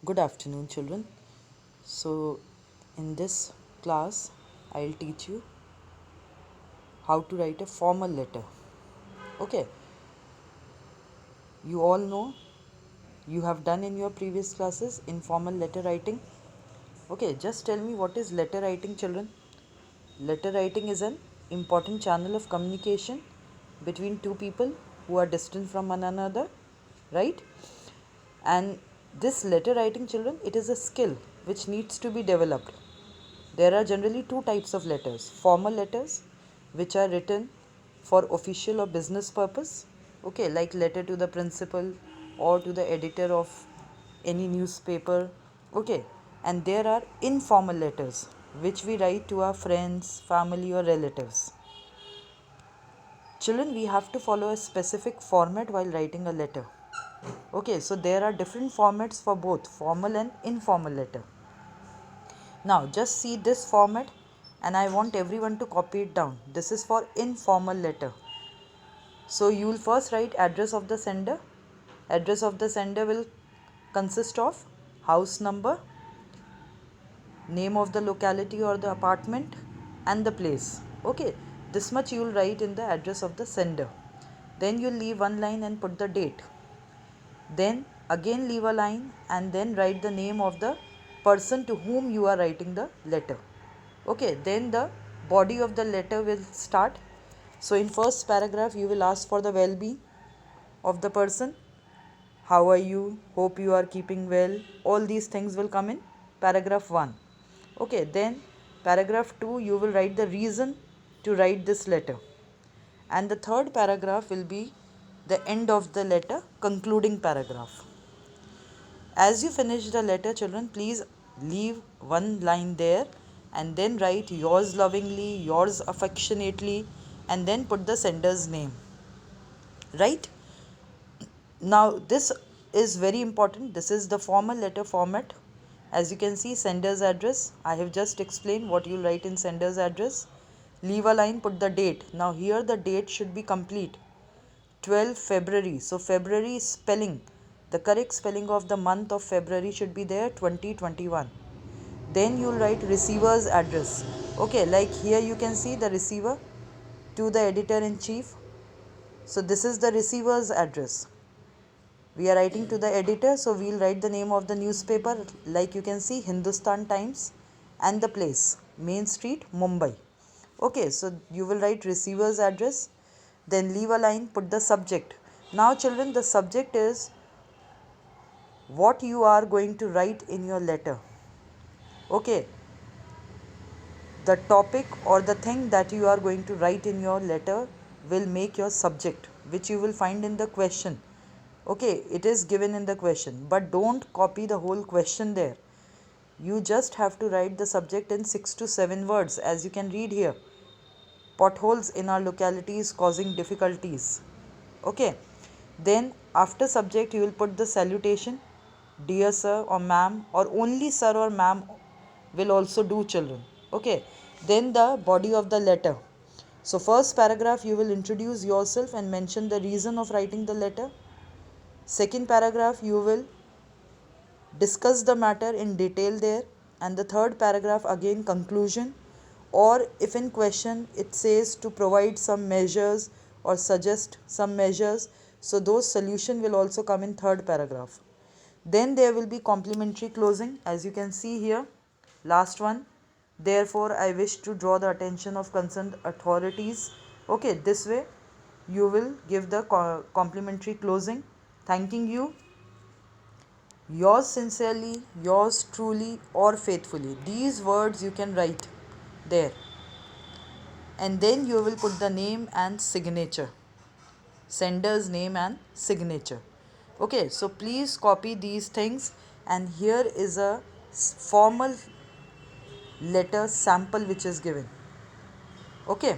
Good afternoon, children. So, in this class, I'll teach you how to write a formal letter. Okay, you all know you have done in your previous classes informal letter writing. Okay, just tell me what is letter writing, children. Letter writing is an important channel of communication between two people who are distant from one another, right? And this letter writing, children, it is a skill which needs to be developed. There are generally two types of letters: formal letters, which are written for official or business purpose, okay, like letter to the principal or to the editor of any newspaper, okay, and there are informal letters which we write to our friends, family, or relatives. Children, we have to follow a specific format while writing a letter. Okay, so there are different formats for both formal and informal letter. Now just see this format and I want everyone to copy it down. This is for informal letter. So you will first write address of the sender. Address of the sender will consist of house number, name of the locality or the apartment, and the place. Okay, this much you will write in the address of the sender. Then you leave one line and put the date. Then again leave a line and then write the name of the person to whom you are writing the letter. Okay, then the body of the letter will start. So in first paragraph you will ask for the well-being of the person. How are you? Hope you are keeping well. All these things will come in paragraph 1. Okay, then paragraph 2 you will write the reason to write this letter. And the third paragraph will be the end of the letter, concluding paragraph. As you finish the letter, children, please leave one line there and then write yours lovingly, yours affectionately, and then put the sender's name. Right? Now, this is very important. This is the formal letter format. As you can see, sender's address. I have just explained what you write in sender's address. Leave a line, put the date. Now, here the date should be complete. 12 February. So February spelling, the correct spelling of the month of February should be there, 2021. Then you'll write receiver's address. Okay, like here you can see the receiver to the editor in chief. So this is the receiver's address. We are writing to the editor, so we'll write the name of the newspaper, like you can see Hindustan Times, and the place, Main Street, Mumbai. Okay, so you will write receiver's address, then leave a line, put the subject. Now children, the subject is what you are going to write in your letter. Okay, the topic or the thing that you are going to write in your letter will make your subject, which you will find in the question. Okay, it is given in the question, but don't copy the whole question there. You just have to write the subject in 6 to 7 words, as you can read here. Potholes in our localities causing difficulties. Okay, then after subject you will put the salutation, dear sir or ma'am, or only sir or ma'am will also do, children. Okay, then the body of the letter. So first paragraph you will introduce yourself and mention the reason of writing the letter. Second paragraph you will discuss the matter in detail there, and the third paragraph again conclusion, or if in question it says to provide some measures or suggest some measures, so those solution will also come in third paragraph. Then there will be complimentary closing, as you can see here, last one. Therefore I wish to draw the attention of concerned authorities. Okay, this way you will give the complimentary closing, thanking you, yours sincerely, yours truly, or faithfully. These words you can write there. And then you will put the name and signature. Sender's name and signature. Okay, so please copy these things. And here is a formal letter sample which is given. Okay.